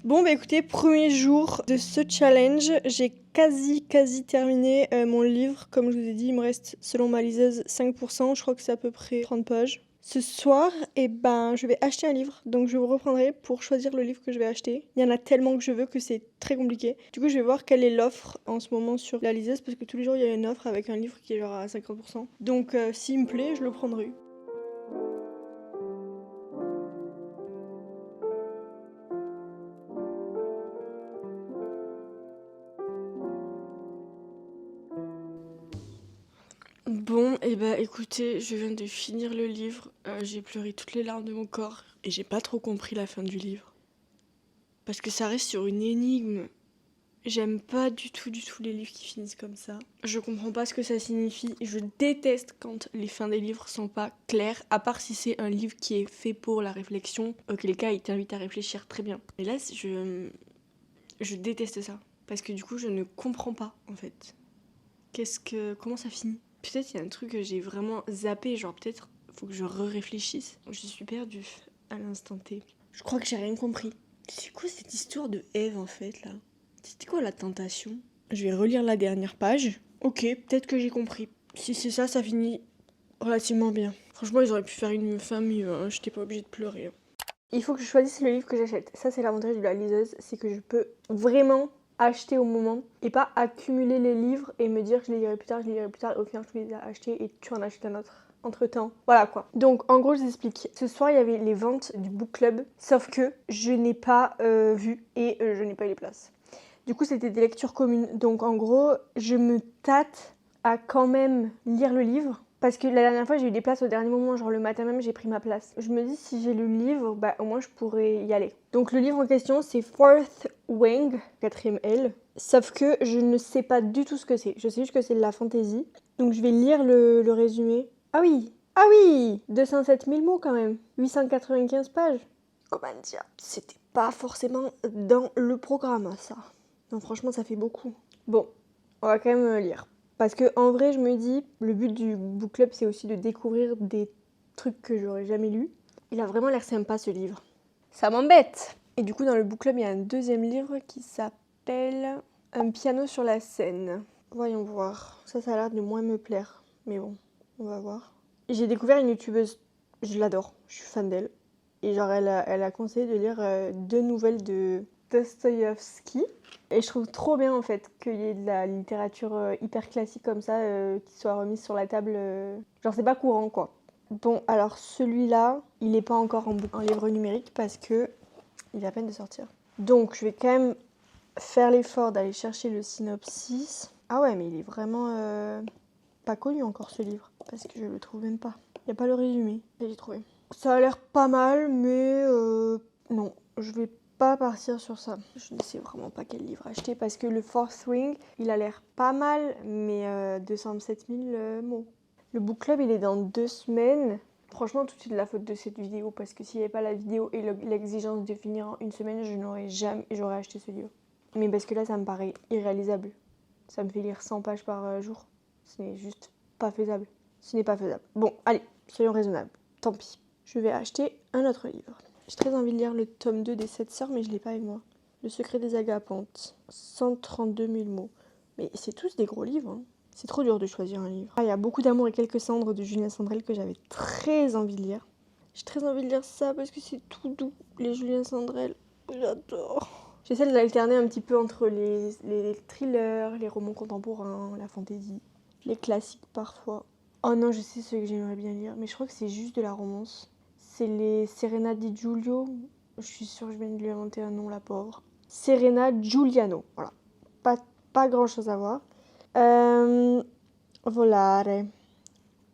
Bon bah écoutez, premier jour de ce challenge, j'ai quasi terminé mon livre. Comme je vous ai dit, il me reste selon ma liseuse 5%, je crois que c'est à peu près 30 pages. Ce soir, je vais acheter un livre, donc je vous reprendrai pour choisir le livre que je vais acheter. Il y en a tellement que je veux que c'est très compliqué. Du coup, je vais voir quelle est l'offre en ce moment sur la liseuse, parce que tous les jours, il y a une offre avec un livre qui est genre à 50%. Donc s'il me plaît, je le prendrai. Bon, écoutez, je viens de finir le livre, j'ai pleuré toutes les larmes de mon corps et j'ai pas trop compris la fin du livre. Parce que ça reste sur une énigme. J'aime pas du tout les livres qui finissent comme ça. Je comprends pas ce que ça signifie. Je déteste quand les fins des livres sont pas claires, à part si c'est un livre qui est fait pour la réflexion, auquel cas il t'invite à réfléchir très bien. Mais là, je déteste ça. Parce que du coup, je ne comprends pas en fait. Comment ça finit? Peut-être il y a un truc que j'ai vraiment zappé, genre peut-être faut que je réfléchisse. Je suis perdue à l'instant T. Je crois que j'ai rien compris. C'est quoi cette histoire de Ève en fait là? C'était quoi la tentation? Je vais relire la dernière page. Ok, peut-être que j'ai compris. Si c'est ça, ça finit relativement bien. Franchement, ils auraient pu faire une fin mieux, hein. J'étais pas obligée de pleurer. Il faut que je choisisse le livre que j'achète. Ça, c'est l'avantage de la liseuse, c'est que je peux vraiment acheter au moment et pas accumuler les livres et me dire je les lirai plus tard, et au final je les ai achetés et tu en achètes un autre entre temps. Voilà quoi. Donc en gros je vous explique. Ce soir il y avait les ventes du book club, sauf que je n'ai pas vu et je n'ai pas eu les places. Du coup c'était des lectures communes. Donc en gros je me tâte à quand même lire le livre. Parce que la dernière fois, j'ai eu des places au dernier moment, genre le matin même, j'ai pris ma place. Je me dis, si j'ai le livre, au moins je pourrais y aller. Donc le livre en question, c'est Fourth Wing, 4e L. Sauf que je ne sais pas du tout ce que c'est. Je sais juste que c'est de la fantasy. Donc je vais lire le résumé. Ah oui 207 000 mots quand même. 895 pages. Comment dire? C'était pas forcément dans le programme, ça. Non, franchement, ça fait beaucoup. Bon, on va quand même lire. Parce que en vrai, je me dis, le but du book club, c'est aussi de découvrir des trucs que j'aurais jamais lus. Il a vraiment l'air sympa, ce livre. Ça m'embête. Et du coup, dans le book club, il y a un deuxième livre qui s'appelle Un piano sur la scène. Voyons voir. Ça a l'air de moins me plaire. Mais bon, on va voir. J'ai découvert une youtubeuse. Je l'adore. Je suis fan d'elle. Et genre, elle a conseillé de lire 2 nouvelles de Dostoïevski. Et je trouve trop bien en fait qu'il y ait de la littérature hyper classique comme ça qui soit remise sur la table. Genre c'est pas courant quoi. Bon alors celui-là, il est pas encore en livre numérique parce que il vient à peine de sortir. Donc je vais quand même faire l'effort d'aller chercher le synopsis. Ah ouais mais il est vraiment pas connu encore ce livre parce que je le trouve même pas. Il y a pas le résumé. J'ai trouvé. Ça a l'air pas mal mais non, je vais pas partir sur ça. Je ne sais vraiment pas quel livre acheter parce que le Fourth Wing, il a l'air pas mal, mais 207 000 mots. Le book club, il est dans 2 semaines. Franchement, tout est de la faute de cette vidéo parce que s'il n'y avait pas la vidéo et l'exigence de finir en 1 semaine, j'aurais acheté ce livre. Mais parce que là, ça me paraît irréalisable. Ça me fait lire 100 pages par jour. Ce n'est juste pas faisable. Ce n'est pas faisable. Bon, allez, soyons raisonnables. Tant pis. Je vais acheter un autre livre. J'ai très envie de lire le tome 2 des 7 sœurs, mais je l'ai pas avec moi. Le secret des agapantes. 132 000 mots. Mais c'est tous des gros livres, hein. C'est trop dur de choisir un livre. Ah, il y a Beaucoup d'amour et quelques cendres de Julien Sandrel que j'avais très envie de lire. J'ai très envie de lire ça parce que c'est tout doux, les Julien Sandrel. J'adore. J'essaie d'alterner un petit peu entre les thrillers, les romans contemporains, la fantaisie, les classiques parfois. Oh non, je sais ce que j'aimerais bien lire, mais je crois que c'est juste de la romance. C'est les Serena di Giulio. Je suis sûre que je viens de lui inventer un nom, la pauvre. Serena Giuliano. Voilà. Pas grand chose à voir. Volare.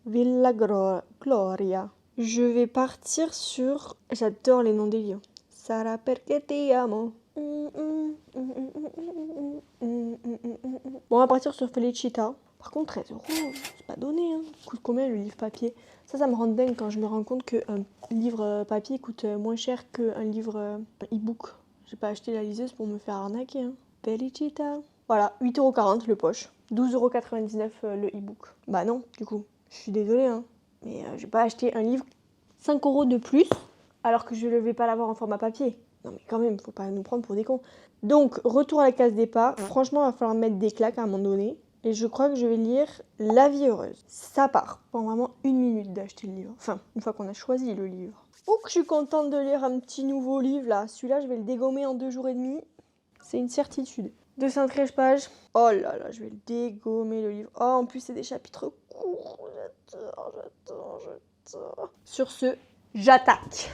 Villa Gloria. Je vais partir sur... J'adore les noms des lieux. Sarà perché ti amo. Bon, on va partir sur Felicita. Par contre, 13 euros, c'est pas donné, hein. Coûte combien le livre papier? Ça me rend dingue quand je me rends compte qu'un livre papier coûte moins cher qu'un livre e-book. J'ai pas acheté la liseuse pour me faire arnaquer, hein. Felicita. Voilà, 8,40€ le poche. 12,99€ le e-book. Bah non, du coup. Je suis désolée, hein. Mais j'ai pas acheté un livre 5 € de plus alors que je ne vais pas l'avoir en format papier. Non mais quand même, faut pas nous prendre pour des cons. Donc, retour à la case départ. Franchement, il va falloir mettre des claques à un moment donné. Et je crois que je vais lire La vie heureuse. Ça part. Prend vraiment 1 minute d'acheter le livre. Enfin, une fois qu'on a choisi le livre. Oh que je suis contente de lire un petit nouveau livre là. Celui-là, je vais le dégommer en 2 jours et demi. C'est une certitude. 213 pages. Oh là là, je vais le dégommer le livre. Oh, en plus, c'est des chapitres courts. J'adore. Sur ce, j'attaque.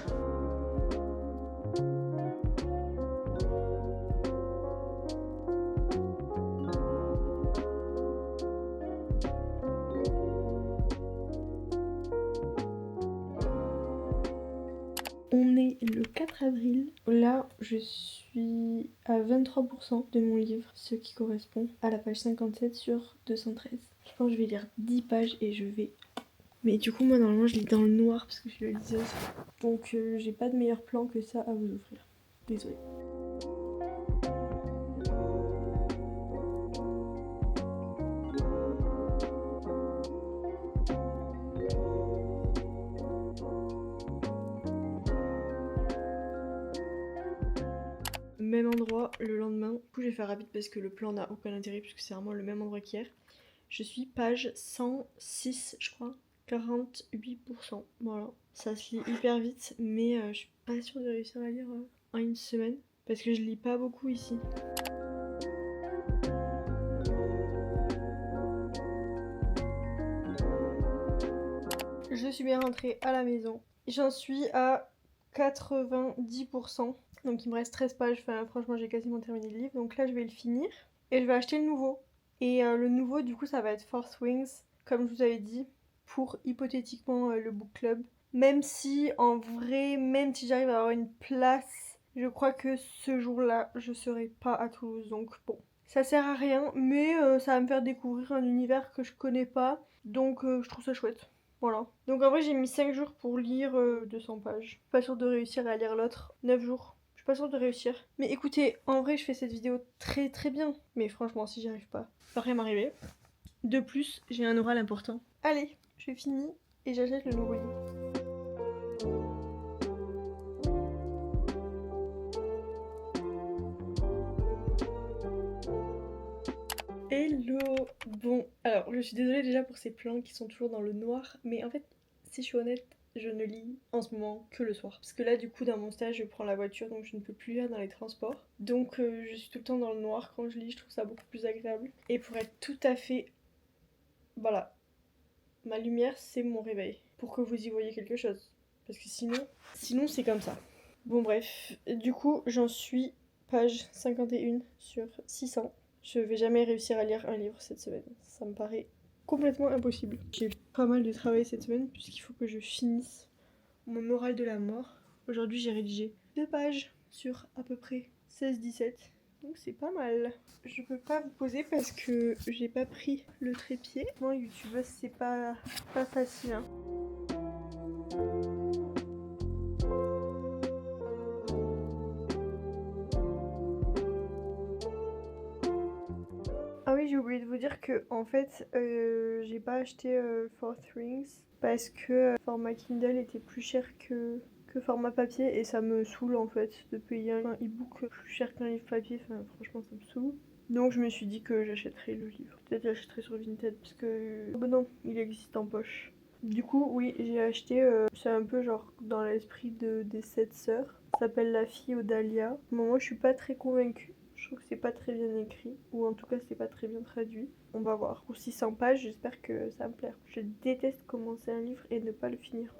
On est le 4 avril. Là, je suis à 23% de mon livre, ce qui correspond à la page 57 sur 213. Je pense que je vais lire 10 pages et je vais... Mais du coup, moi, normalement, je lis dans le noir parce que je suis la liseuse. Donc, j'ai pas de meilleur plan que ça à vous offrir. Désolée. Même endroit le lendemain. Du coup, je vais faire rapide parce que le plan n'a aucun intérêt puisque c'est vraiment le même endroit qu'hier. Je suis page 106, je crois. 48%. Voilà. Ça se lit hyper vite, mais je suis pas sûre de réussir à lire en une semaine parce que je lis pas beaucoup ici. Je suis bien rentrée à la maison. J'en suis à 90%. Donc il me reste 13 pages. Enfin, franchement, j'ai quasiment terminé le livre. Donc là, je vais le finir. Et je vais acheter le nouveau. Et le nouveau, du coup, ça va être Fourth Wings, comme je vous avais dit, pour hypothétiquement le book club. Même si, en vrai, même si j'arrive à avoir une place, je crois que ce jour-là, je serai pas à Toulouse. Donc bon, ça sert à rien, mais ça va me faire découvrir un univers que je connais pas. Donc je trouve ça chouette. Voilà. Donc en vrai, j'ai mis 5 jours pour lire 200 pages. Pas sûre de réussir à lire l'autre. 9 jours. Je suis pas sûre de réussir. Mais écoutez, en vrai, je fais cette vidéo très très bien. Mais franchement, si j'y arrive pas, ça va rien m'arriver. De plus, j'ai un oral important. Allez, je finis et j'achète le nouveau livre. Hello. Bon, alors je suis désolée déjà pour ces plans qui sont toujours dans le noir, mais en fait, si je suis honnête, je ne lis en ce moment que le soir. Parce que là, du coup, dans mon stage, je prends la voiture, donc je ne peux plus lire dans les transports. Donc je suis tout le temps dans le noir quand je lis, je trouve ça beaucoup plus agréable. Et pour être tout à fait... Voilà. Ma lumière, c'est mon réveil. Pour que vous y voyez quelque chose. Parce que sinon c'est comme ça. Bon bref, du coup, j'en suis page 51 sur 600. Je vais jamais réussir à lire un livre cette semaine. Ça me paraît complètement impossible. J'ai pas mal de travail cette semaine puisqu'il faut que je finisse mon oral de la mort. Aujourd'hui, j'ai rédigé 2 pages sur à peu près 16-17. Donc c'est pas mal. Je peux pas vous poser parce que j'ai pas pris le trépied. Moi, youtubeuse, c'est pas facile. Hein. Ah oui, j'ai oublié de vous dire que en fait, j'ai pas acheté Fourth Rings parce que format Kindle était plus cher que format papier et ça me saoule en fait de payer un e-book plus cher qu'un livre papier. Enfin, franchement, ça me saoule. Donc je me suis dit que j'achèterais le livre. Peut-être j'achèterais sur Vinted parce que... Oh bah non, il existe en poche. Du coup, oui, j'ai acheté, c'est un peu genre dans l'esprit des 7 sœurs. Ça s'appelle La fille aux dahlias. Bon, moi je suis pas très convaincue. Je trouve que c'est pas très bien écrit, ou en tout cas c'est pas très bien traduit. On va voir. Pour 600 pages, j'espère que ça va me plaire. Je déteste commencer un livre et ne pas le finir.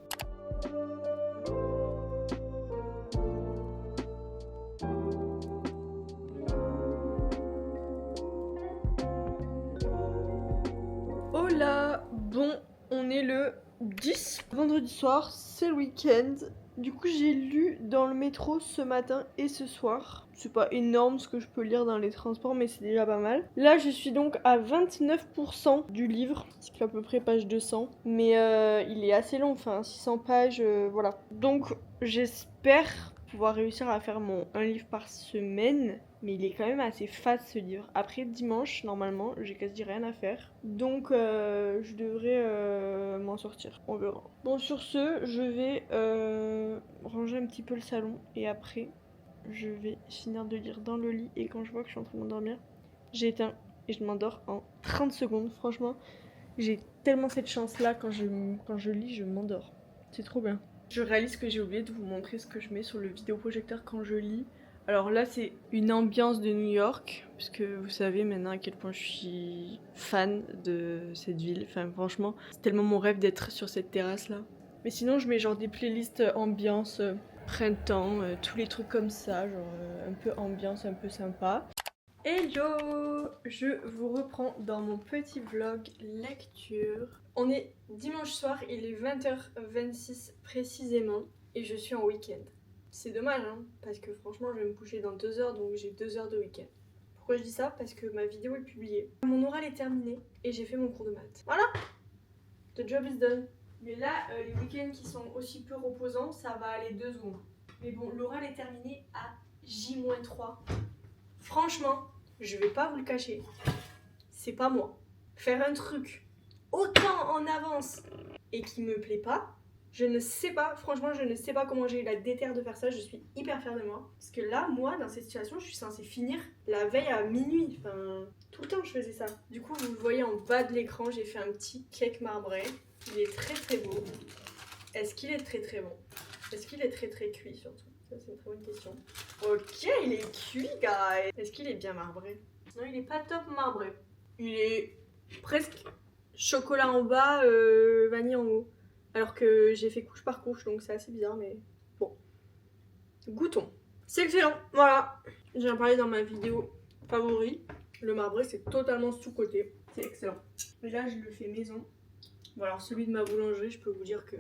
Oh là, bon, on est le 10. Vendredi soir, c'est le week-end. Du coup, j'ai lu dans le métro ce matin et ce soir. C'est pas énorme ce que je peux lire dans les transports, mais c'est déjà pas mal. Là, je suis donc à 29% du livre, ce qui fait à peu près page 200. Mais il est assez long, enfin 600 pages, voilà. Donc, j'espère pouvoir réussir à faire un livre par semaine. Mais il est quand même assez fat ce livre. Après dimanche, normalement, j'ai quasi rien à faire. Donc je devrais m'en sortir. On verra. Bon, sur ce, je vais ranger un petit peu le salon. Et après, je vais finir de lire dans le lit et quand je vois que je suis en train de m'endormir, j'éteins et je m'endors en 30 secondes. Franchement, j'ai tellement cette chance-là quand je lis, je m'endors. C'est trop bien. Je réalise que j'ai oublié de vous montrer ce que je mets sur le vidéoprojecteur quand je lis. Alors là, c'est une ambiance de New York, puisque vous savez maintenant à quel point je suis fan de cette ville. Enfin, franchement, c'est tellement mon rêve d'être sur cette terrasse-là. Mais sinon, je mets genre des playlists ambiance, printemps, tous les trucs comme ça, genre un peu ambiance, un peu sympa. Hello! Je vous reprends dans mon petit vlog lecture. On est dimanche soir, il est 20h26 précisément et je suis en week-end. C'est dommage hein, parce que franchement je vais me coucher dans 2 heures donc j'ai 2 heures de week-end. Pourquoi je dis ça? Parce que ma vidéo est publiée. Mon oral est terminé et j'ai fait mon cours de maths. Voilà! The job is done. Mais là, les week-ends qui sont aussi peu reposants, ça va aller 2 secondes. Mais bon, l'oral est terminé à J-3. Franchement, je vais pas vous le cacher, c'est pas moi. Faire un truc autant en avance et qui me plaît pas, je ne sais pas, franchement, je ne sais pas comment j'ai eu la déterre de faire ça, je suis hyper fière de moi. Parce que là, moi, dans cette situation, je suis censée finir la veille à minuit, enfin, tout le temps je faisais ça. Du coup, vous le voyez en bas de l'écran, j'ai fait un petit cake marbré. Il est très très beau. Est-ce qu'il est très très bon? Est-ce qu'il est très très cuit surtout? Ça, c'est une très bonne question. Ok, il est cuit, guys. Est-ce qu'il est bien marbré? Non, il est pas top marbré. Il est presque chocolat en bas, vanille en haut. Alors que j'ai fait couche par couche, donc c'est assez bizarre, mais bon. Goûtons. C'est excellent, voilà. J'ai en parlé dans ma vidéo favori. Le marbré, c'est totalement sous-coté. C'est excellent. Mais là, je le fais maison. Bon, alors celui de ma boulangerie, je peux vous dire que...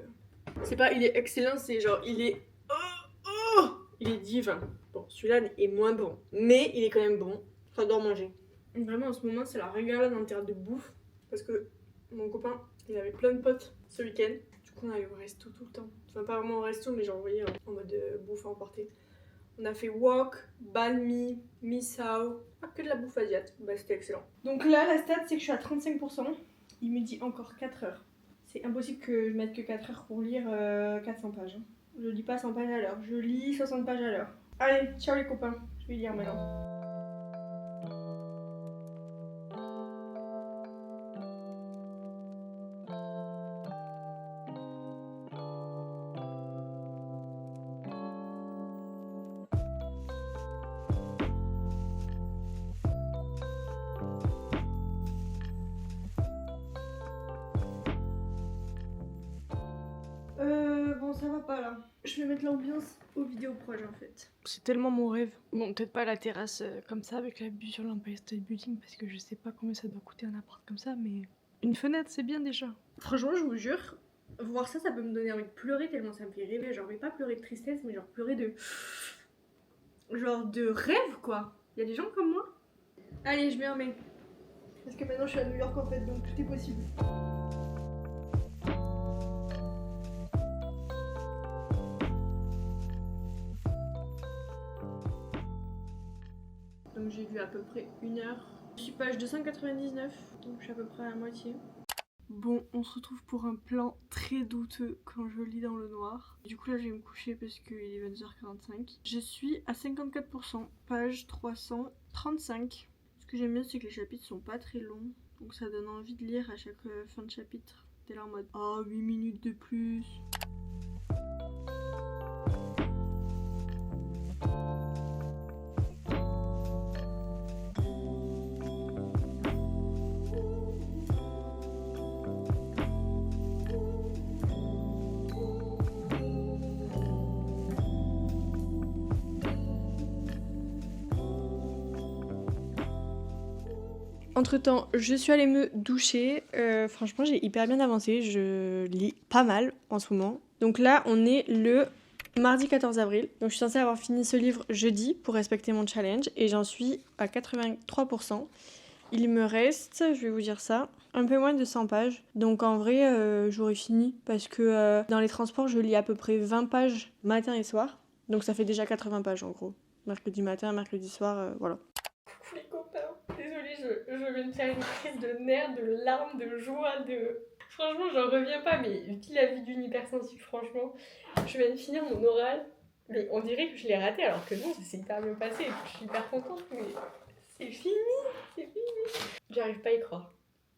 C'est pas il est excellent, c'est genre il est... il est divin. Bon, celui-là est moins bon, mais il est quand même bon. J'adore manger. Vraiment, en ce moment, c'est la régalade en termes de bouffe. Parce que mon copain, il avait plein de potes ce week-end. Du coup, on allait au resto tout le temps. Enfin, pas vraiment au resto, mais genre, vous voyez, en mode bouffe à emporter. On a fait wok, banh mi, misao. Pas que de la bouffe asiatique. Bah, c'était excellent. Donc là, la stat, c'est que je suis à 35%. Il me dit encore 4 heures. C'est impossible que je mette que 4 heures pour lire 400 pages. Hein. Je lis pas 100 pages à l'heure, je lis 60 pages à l'heure. Allez, ciao les copains, je vais lire maintenant. Bon, ça va pas là. Je vais mettre l'ambiance aux vidéos proches en fait. C'est tellement mon rêve. Bon, peut-être pas la terrasse comme ça avec la vue sur l'Empire State Building parce que je sais pas combien ça doit coûter un appart comme ça, mais une fenêtre c'est bien déjà. Franchement, je vous jure, voir ça, ça peut me donner envie de pleurer tellement ça me fait rêver. Genre, mais pas pleurer de tristesse, mais genre pleurer de. Genre de rêve quoi. Il y a des gens comme moi. Allez, je m'y remets. Parce que maintenant je suis à New York en fait, donc tout est possible. Donc j'ai vu à peu près 1 heure. Je suis page 299, donc je suis à peu près à la moitié. Bon, on se retrouve pour un plan très douteux quand je lis dans le noir. Du coup là je vais me coucher parce qu'il est 22h45. Je suis à 54%, page 335. Ce que j'aime bien c'est que les chapitres sont pas très longs. Donc ça donne envie de lire à chaque fin de chapitre. T'es là en mode oh 8 minutes de plus. Entre temps, je suis allée me doucher. Franchement, j'ai hyper bien avancé. Je lis pas mal en ce moment. Donc là, on est le mardi 14 avril. Donc je suis censée avoir fini ce livre jeudi pour respecter mon challenge. Et j'en suis à 83%. Il me reste, je vais vous dire ça, un peu moins de 100 pages. Donc en vrai, j'aurais fini. Parce que dans les transports, je lis à peu près 20 pages matin et soir. Donc ça fait déjà 80 pages en gros. Mercredi matin, mercredi soir, voilà. Coucou les copains, désolée, je viens de faire une crise de nerfs, de larmes, de joie, de... Franchement, j'en reviens pas, mais vis la vie d'une hypersensible, franchement. Je viens de finir mon oral, Mais on dirait que je l'ai raté alors que non, ça s'est hyper bien passé. Je suis hyper contente, mais c'est fini, c'est fini. J'arrive pas à y croire.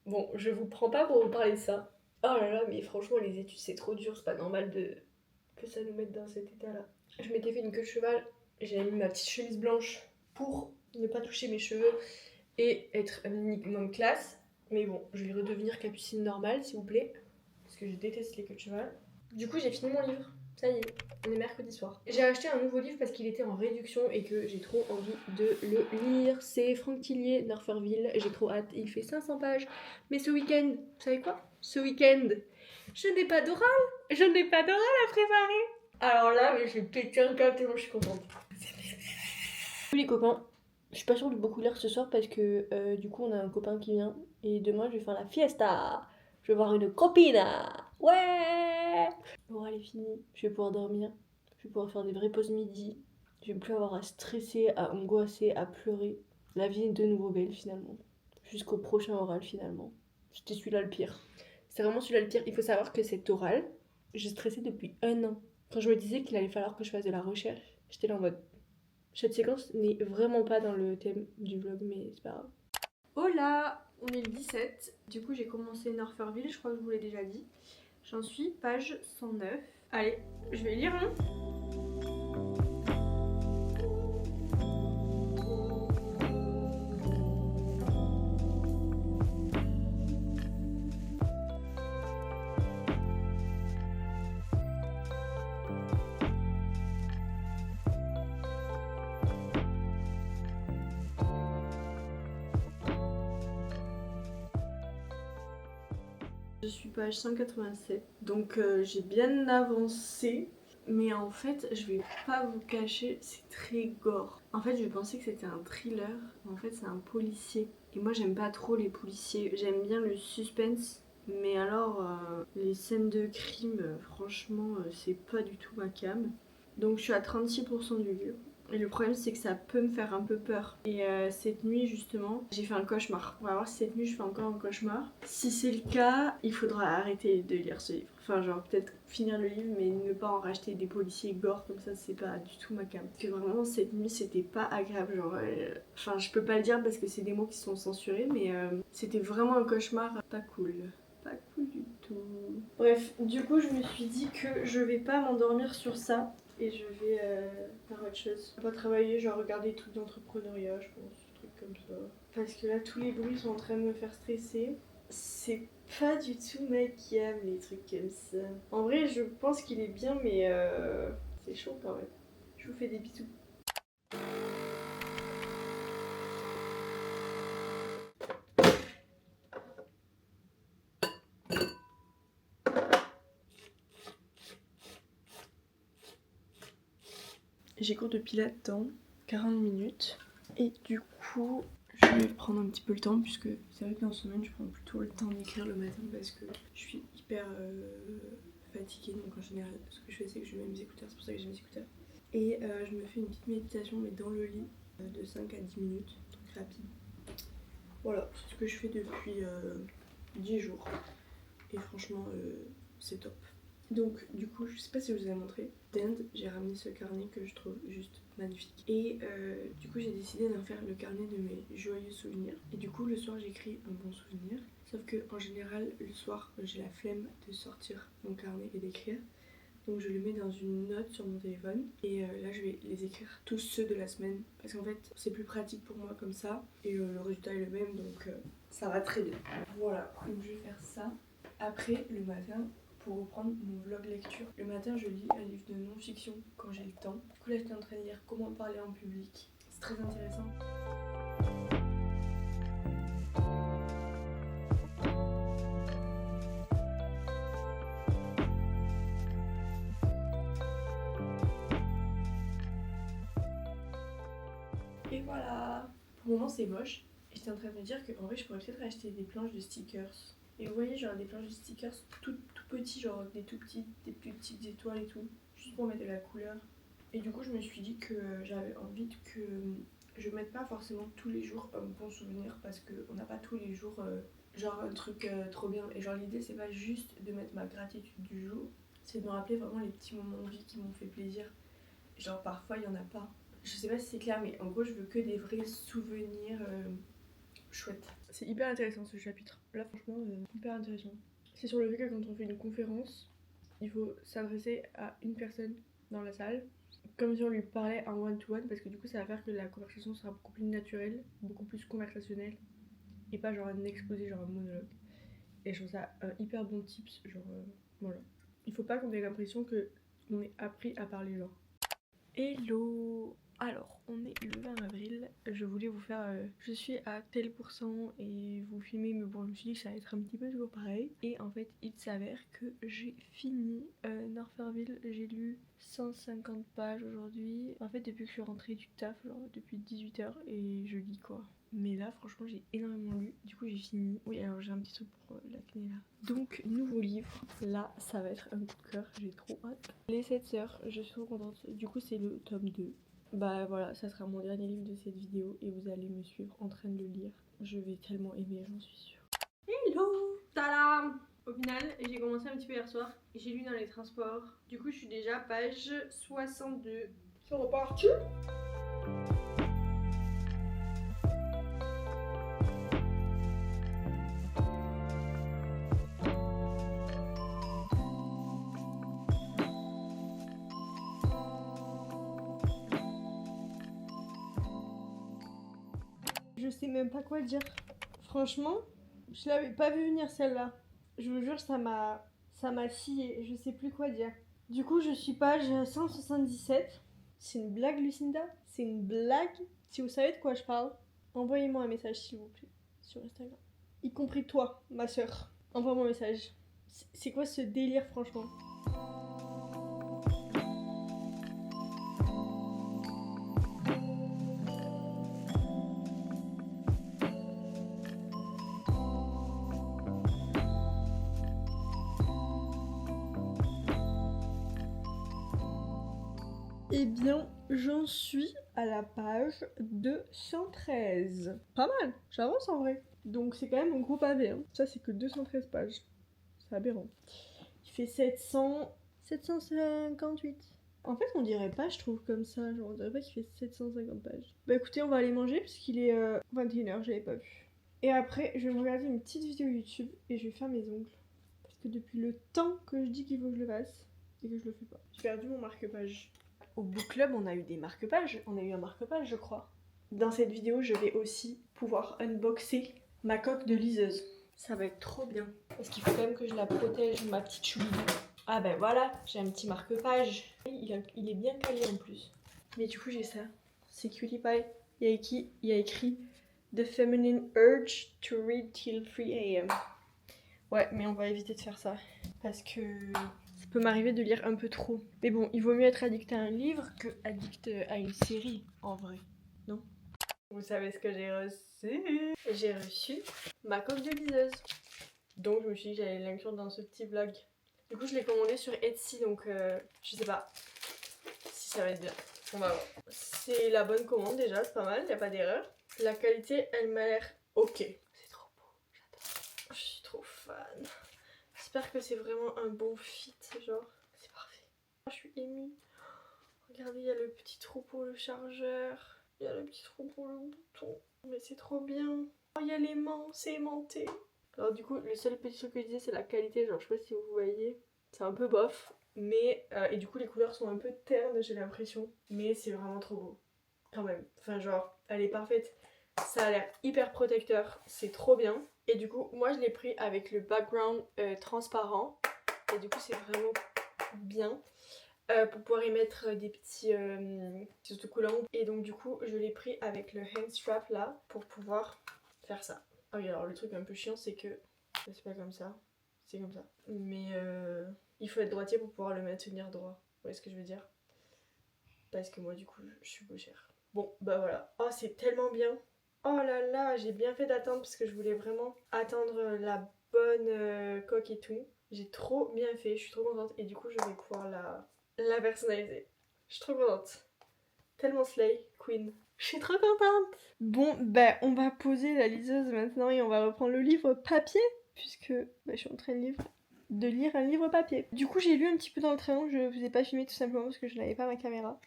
Bon, je vous prends pas pour vous parler de ça. Oh là là, mais franchement, les études c'est trop dur, c'est pas normal que ça nous mette dans cet état-là. Je m'étais fait une queue de cheval, j'ai mis ma petite chemise blanche pour ne pas toucher mes cheveux et être un minimum classe. Mais bon, je vais redevenir capucine normale, s'il vous plaît, parce que je déteste les queues de cheval. Du coup, j'ai fini mon livre. Ça y est, on est mercredi soir. J'ai acheté un nouveau livre parce qu'il était en réduction et que j'ai trop envie de le lire. C'est Franck Tillier, Norferville. J'ai trop hâte. Il fait 500 pages. Mais ce week-end, vous savez quoi? Ce week-end, je n'ai pas d'oral. Je n'ai pas d'oral à préparer. Alors là, mais je vais péter un câble tellement je suis contente. Les copains, je suis pas sûre de beaucoup lire ce soir parce que du coup on a un copain qui vient et demain je vais faire la fiesta. Je vais voir une copine. Ouais. L'oral est fini, je vais pouvoir dormir, je vais pouvoir faire des vraies pauses midi. Je vais plus avoir à stresser, à angoisser, à pleurer. La vie est de nouveau belle finalement. Jusqu'au prochain oral finalement. C'était celui-là le pire. C'est vraiment celui-là le pire. Il faut savoir que cet oral, j'ai stressé depuis 1 an. Quand je me disais qu'il allait falloir que je fasse de la recherche, j'étais là en mode cette séquence n'est vraiment pas dans le thème du vlog, mais c'est pas grave. Hola, on est le 17. Du coup, j'ai commencé Norferville, je crois que je vous l'ai déjà dit. J'en suis page 109. Allez, je vais lire, hein. Je suis page 187, donc j'ai bien avancé. Mais en fait, je vais pas vous cacher, c'est très gore. En fait, je pensais que c'était un thriller, mais en fait, c'est un policier. Et moi, j'aime pas trop les policiers. J'aime bien le suspense, mais alors, les scènes de crime, franchement, c'est pas du tout ma came. Donc, je suis à 36% du livre. Et le problème, c'est que ça peut me faire un peu peur. Et cette nuit, justement, j'ai fait un cauchemar. On va voir si cette nuit, je fais encore un cauchemar. Si c'est le cas, il faudra arrêter de lire ce livre. Enfin, genre, peut-être finir le livre, mais ne pas en racheter des policiers gore comme ça, c'est pas du tout ma came. Parce que vraiment, cette nuit, c'était pas agréable. Genre, enfin, je peux pas le dire parce que c'est des mots qui sont censurés, mais c'était vraiment un cauchemar pas cool. Pas cool du tout. Bref, du coup, je me suis dit que je vais pas m'endormir sur ça. Et je vais faire autre chose. Pas travailler, genre regarder des trucs d'entrepreneuriat, je pense, des trucs comme ça. Parce que là, tous les bruits sont en train de me faire stresser. C'est pas du tout ma came, les trucs comme ça. En vrai, je pense qu'il est bien, mais c'est chaud quand même. Je vous fais des bisous. J'ai cours de pilates dans 40 minutes. Et du coup, je vais prendre un petit peu le temps, puisque c'est vrai que dans la semaine, je prends plutôt le temps d'écrire le matin parce que je suis hyper fatiguée. Donc en général, ce que je fais, c'est que je mets mes écouteurs, c'est pour ça que j'ai mes écouteurs. Et je me fais une petite méditation, mais dans le lit, de 5 à 10 minutes, truc rapide. Voilà, c'est ce que je fais depuis 10 jours. Et franchement, c'est top. Donc du coup, je sais pas si je vous ai montré, d'Inde, j'ai ramené ce carnet que je trouve juste magnifique. Et du coup, j'ai décidé d'en faire le carnet de mes joyeux souvenirs. Et du coup, le soir, j'écris un bon souvenir. Sauf que en général, le soir, j'ai la flemme de sortir mon carnet et d'écrire. Donc je le mets dans une note sur mon téléphone. Et là, je vais les écrire tous ceux de la semaine. Parce qu'en fait, c'est plus pratique pour moi comme ça. Et le résultat est le même, donc ça va très bien. Voilà, donc je vais faire ça. Après, le matin, pour reprendre mon vlog lecture. Le matin, je lis un livre de non-fiction quand j'ai le temps. Du coup, là, j'étais en train de lire Comment parler en public. C'est très intéressant. Et voilà. Pour le moment, c'est moche. Et j'étais en train de me dire qu'en vrai, je pourrais peut-être acheter des planches de stickers. Et vous voyez, genre des planches de stickers tout petits, genre des tout petits, des plus petites étoiles et tout. Juste pour mettre de la couleur. Et du coup, je me suis dit que j'avais envie que je mette pas forcément tous les jours un bon souvenir parce qu'on n'a pas tous les jours genre un truc trop bien. Et genre l'idée, c'est pas juste de mettre ma gratitude du jour, c'est de me rappeler vraiment les petits moments de vie qui m'ont fait plaisir. Genre parfois il y en a pas. Je sais pas si c'est clair, mais en gros je veux que des vrais souvenirs chouettes. C'est hyper intéressant ce chapitre. Là franchement, hyper intéressant. C'est sur le fait que quand on fait une conférence, il faut s'adresser à une personne dans la salle, comme si on lui parlait en one-to-one, parce que du coup ça va faire que la conversation sera beaucoup plus naturelle, beaucoup plus conversationnelle, et pas genre un exposé, genre un monologue. Et je trouve ça un hyper bon tips, genre voilà. Il faut pas qu'on ait l'impression que on est appris à parler genre. Hello! Alors, on est le 20 avril, je voulais vous faire je suis à tel pourcent et vous filmer, mais bon, je me suis dit que ça allait être un petit peu toujours pareil. Et en fait, il s'avère que j'ai fini Northferville, j'ai lu 150 pages aujourd'hui. En fait, depuis que je suis rentrée du taf, genre depuis 18h, et je lis quoi. Mais là, franchement, j'ai énormément lu. Du coup, j'ai fini. Oui, alors j'ai un petit truc pour l'acné là. Donc, nouveau livre. Là, ça va être un coup de cœur. J'ai trop hâte. Les 7 sœurs, je suis trop contente. Du coup, c'est le tome 2. Bah voilà, ça sera mon dernier livre de cette vidéo et vous allez me suivre en train de le lire. Je vais tellement aimer, j'en suis sûre. Hello! Tadam! Au final, j'ai commencé un petit peu hier soir. J'ai lu dans les transports. Du coup, je suis déjà à page 62. C'est reparti! Je sais même pas quoi dire. Franchement, je l'avais pas vu venir celle-là. Je vous jure, ça m'a scié. Je sais plus quoi dire. Du coup, je suis page 177. C'est une blague, Lucinda? C'est une blague? Si vous savez de quoi je parle, envoyez-moi un message, s'il vous plaît, sur Instagram. Y compris toi, ma soeur. Envoie-moi un message. C'est quoi ce délire, franchement? Eh bien, j'en suis à la page 213. Pas mal, j'avance en vrai. Donc c'est quand même un gros pavé, hein. Ça c'est que 213 pages. C'est aberrant. Il fait 758. En fait, on dirait pas, je trouve, comme ça. Genre, on dirait pas qu'il fait 750 pages. Bah écoutez, on va aller manger parce qu'il est 21h, j'avais pas vu. Et après, je vais me regarder une petite vidéo YouTube et je vais faire mes ongles. Parce que depuis le temps que je dis qu'il faut que je le fasse et que je le fais pas. J'ai perdu mon marque-page. Au book club, on a eu des marque-pages. On a eu un marque-page, je crois. Dans cette vidéo, je vais aussi pouvoir unboxer ma coque de liseuse. Ça va être trop bien. Parce qu'il faut quand même que je la protège, ma petite chouille. Ah ben voilà, j'ai un petit marque-page. Il est bien calé en plus. Mais du coup, j'ai ça. C'est Cutie Pie. Il y a écrit The Feminine Urge to Read Till 3 AM. Ouais, mais on va éviter de faire ça. Parce que ça peut m'arriver de lire un peu trop. Mais bon, il vaut mieux être addict à un livre que addict à une série, en vrai. Non? Vous savez ce que j'ai reçu? J'ai reçu ma coque de liseuse. Donc je me suis dit que j'allais l'inclure dans ce petit vlog. Du coup, je l'ai commandé sur Etsy, donc je sais pas si ça va être bien. On va voir. C'est la bonne commande déjà, c'est pas mal, y a pas d'erreur. La qualité, elle m'a l'air ok. C'est trop beau, j'adore. Je suis trop fan. J'espère que c'est vraiment un bon fit, genre. C'est parfait. Je suis émue. Regardez, il y a le petit trou pour le chargeur. Il y a le petit trou pour le bouton. Mais c'est trop bien. Oh, il y a l'aimant, c'est aimanté. Alors du coup, le seul petit truc que je disais, c'est la qualité. Genre, je sais pas si vous voyez. C'est un peu bof. Mais, et du coup, les couleurs sont un peu ternes, j'ai l'impression. Mais c'est vraiment trop beau. Quand même. Enfin, genre, elle est parfaite. Ça a l'air hyper protecteur. C'est trop bien. Et du coup, moi, je l'ai pris avec le background transparent. Et du coup, c'est vraiment bien. Pour pouvoir y mettre des petits autocollants. Et donc du coup je l'ai pris avec le hand strap là pour pouvoir faire ça. Ah oui, alors le truc un peu chiant c'est que c'est pas comme ça, c'est comme ça. Mais il faut être droitier pour pouvoir le maintenir droit. Vous voyez ce que je veux dire? Parce que moi du coup je suis gauchère. Bon bah voilà. Oh c'est tellement bien. Oh là là, j'ai bien fait d'attendre parce que je voulais vraiment attendre la bonne coque et tout. J'ai trop bien fait, je suis trop contente et du coup je vais pouvoir la personnaliser. Je suis trop contente. Tellement slay, queen. Je suis trop contente. Bon, bah on va poser la liseuse maintenant et on va reprendre le livre papier puisque je suis en train de lire de lire un livre papier. Du coup j'ai lu un petit peu dans le train, je vous ai pas filmé tout simplement parce que je n'avais pas ma caméra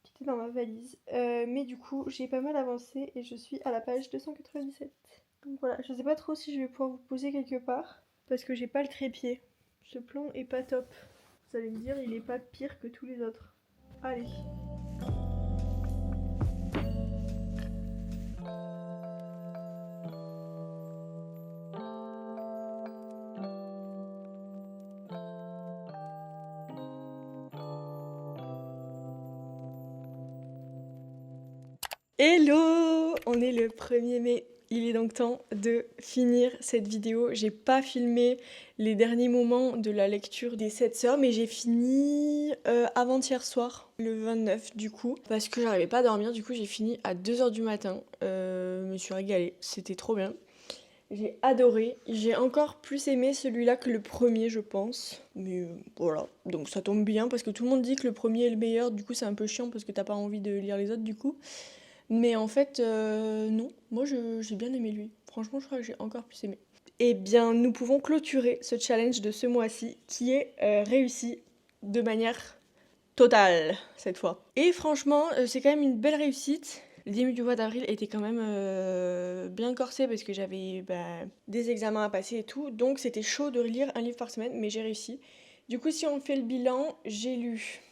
qui était dans ma valise. Mais du coup j'ai pas mal avancé et je suis à la page 297. Donc voilà, je sais pas trop si je vais pouvoir vous poser quelque part parce que j'ai pas le trépied. Ce plan est pas top. Vous allez me dire il est pas pire que tous les autres. Allez. Hello! On est le 1er mai. Il est donc temps de finir cette vidéo. J'ai pas filmé les derniers moments de la lecture des 7 sœurs, mais j'ai fini avant-hier soir, le 29 du coup, parce que j'arrivais pas à dormir. Du coup, j'ai fini à 2h du matin. Je me suis régalée, c'était trop bien. J'ai adoré. J'ai encore plus aimé celui-là que le premier, je pense. Mais voilà, donc ça tombe bien parce que tout le monde dit que le premier est le meilleur. Du coup, c'est un peu chiant parce que t'as pas envie de lire les autres du coup. Mais en fait, non. Moi, j'ai bien aimé lui. Franchement, je crois que j'ai encore plus aimé. Eh bien, nous pouvons clôturer ce challenge de ce mois-ci qui est réussi de manière totale cette fois. Et franchement, c'est quand même une belle réussite. Le début du mois d'avril était quand même bien corsé parce que j'avais des examens à passer et tout. Donc c'était chaud de lire un livre par semaine, mais j'ai réussi. Du coup, si on fait le bilan, j'ai lu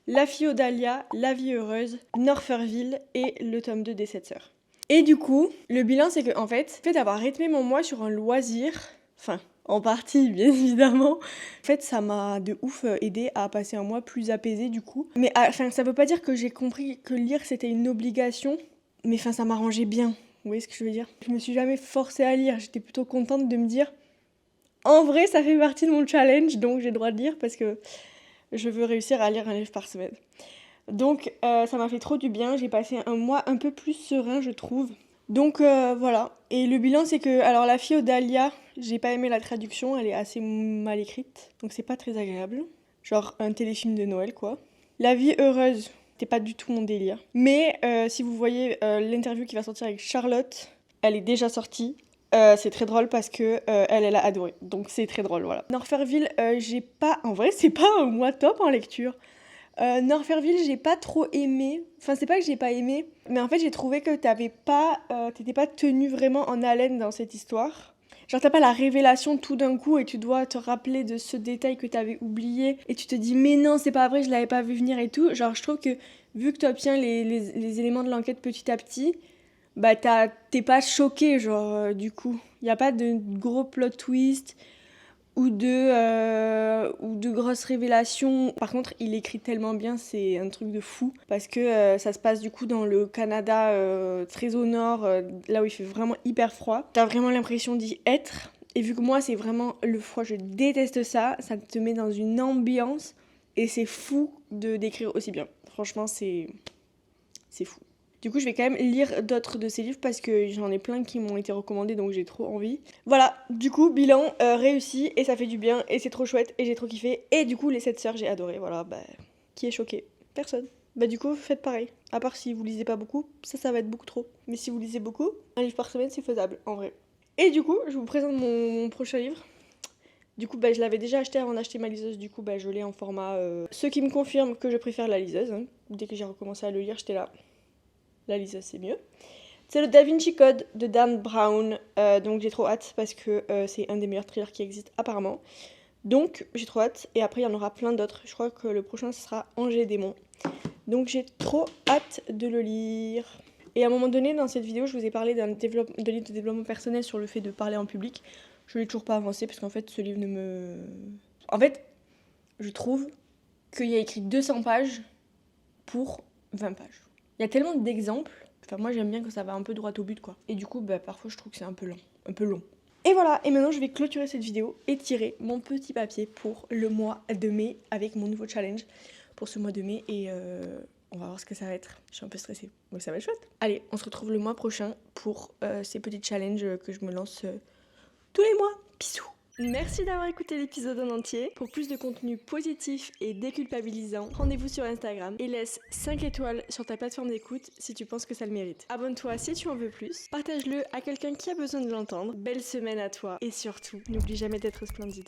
La fille aux dahlias, La vie heureuse, Norferville et le tome 2 des 7 sœurs. Et du coup, le bilan c'est que en fait, le fait d'avoir rythmé mon mois sur un loisir, enfin en partie bien évidemment, en fait ça m'a de ouf aidé à passer un mois plus apaisé du coup. Mais enfin ça veut pas dire que j'ai compris que lire c'était une obligation, mais enfin ça m'arrangeait bien. Vous voyez ce que je veux dire? Je me suis jamais forcée à lire, j'étais plutôt contente de me dire en vrai ça fait partie de mon challenge donc j'ai le droit de lire parce que je veux réussir à lire un livre par semaine. Donc ça m'a fait trop du bien, j'ai passé un mois un peu plus serein je trouve. Donc voilà, et le bilan c'est que, alors La fille aux dahlias, j'ai pas aimé la traduction, elle est assez mal écrite, donc c'est pas très agréable. Genre un téléfilm de Noël quoi. La vie heureuse, c'était pas du tout mon délire. Mais si vous voyez l'interview qui va sortir avec Charlotte, elle est déjà sortie. C'est très drôle parce que elle a adoré, donc c'est très drôle, voilà. Norferville, j'ai pas... En vrai, c'est pas un mois top en lecture. Norferville, j'ai pas trop aimé. Enfin, c'est pas que j'ai pas aimé, mais en fait, j'ai trouvé que t'étais pas tenu vraiment en haleine dans cette histoire. Genre, t'as pas la révélation tout d'un coup et tu dois te rappeler de ce détail que t'avais oublié et tu te dis, mais non, c'est pas vrai, je l'avais pas vu venir et tout. Genre, je trouve que vu que t'obtiens les éléments de l'enquête petit à petit, bah, t'es pas choqué, genre, du coup. Y a pas de gros plot twist ou de grosses révélations. Par contre, il écrit tellement bien, c'est un truc de fou. Parce que ça se passe du coup dans le Canada très au nord, là où il fait vraiment hyper froid. T'as vraiment l'impression d'y être. Et vu que moi, c'est vraiment le froid, je déteste ça. Ça te met dans une ambiance. Et c'est fou de d'écrire aussi bien. Franchement, c'est fou. Du coup, je vais quand même lire d'autres de ces livres parce que j'en ai plein qui m'ont été recommandés, donc j'ai trop envie. Voilà, du coup, bilan réussi et ça fait du bien et c'est trop chouette et j'ai trop kiffé. Et du coup, les 7 sœurs, j'ai adoré. Voilà, qui est choqué? Personne. Du coup, faites pareil. À part si vous lisez pas beaucoup, ça va être beaucoup trop. Mais si vous lisez beaucoup, un livre par semaine, c'est faisable, en vrai. Et du coup, je vous présente mon prochain livre. Du coup, je l'avais déjà acheté avant d'acheter ma liseuse, du coup, je l'ai en format... Ce qui me confirme que je préfère la liseuse. Hein. Dès que j'ai recommencé à le lire, j'étais là. La liseuse, c'est mieux. C'est le Da Vinci Code de Dan Brown. Donc j'ai trop hâte parce que c'est un des meilleurs thrillers qui existent apparemment. Donc j'ai trop hâte. Et après, il y en aura plein d'autres. Je crois que le prochain, ce sera Ange et Démon. Donc j'ai trop hâte de le lire. Et à un moment donné, dans cette vidéo, je vous ai parlé d'un livre de développement personnel sur le fait de parler en public. Je l'ai toujours pas avancé parce qu'en fait, ce livre ne me... En fait, je trouve qu'il y a écrit 200 pages pour 20 pages. Il y a tellement d'exemples. Enfin, moi, j'aime bien quand ça va un peu droit au but, quoi. Et du coup, parfois, je trouve que c'est un peu long. Et voilà, et maintenant, je vais clôturer cette vidéo et tirer mon petit papier pour le mois de mai avec mon nouveau challenge pour ce mois de mai. Et on va voir ce que ça va être. Je suis un peu stressée, donc ça va être chouette. Allez, on se retrouve le mois prochain pour ces petits challenges que je me lance tous les mois. Bisous! Merci d'avoir écouté l'épisode en entier. Pour plus de contenu positif et déculpabilisant, rendez-vous sur Instagram et laisse 5 étoiles sur ta plateforme d'écoute si tu penses que ça le mérite. Abonne-toi si tu en veux plus, partage-le à quelqu'un qui a besoin de l'entendre. Belle semaine à toi et surtout, n'oublie jamais d'être splendide.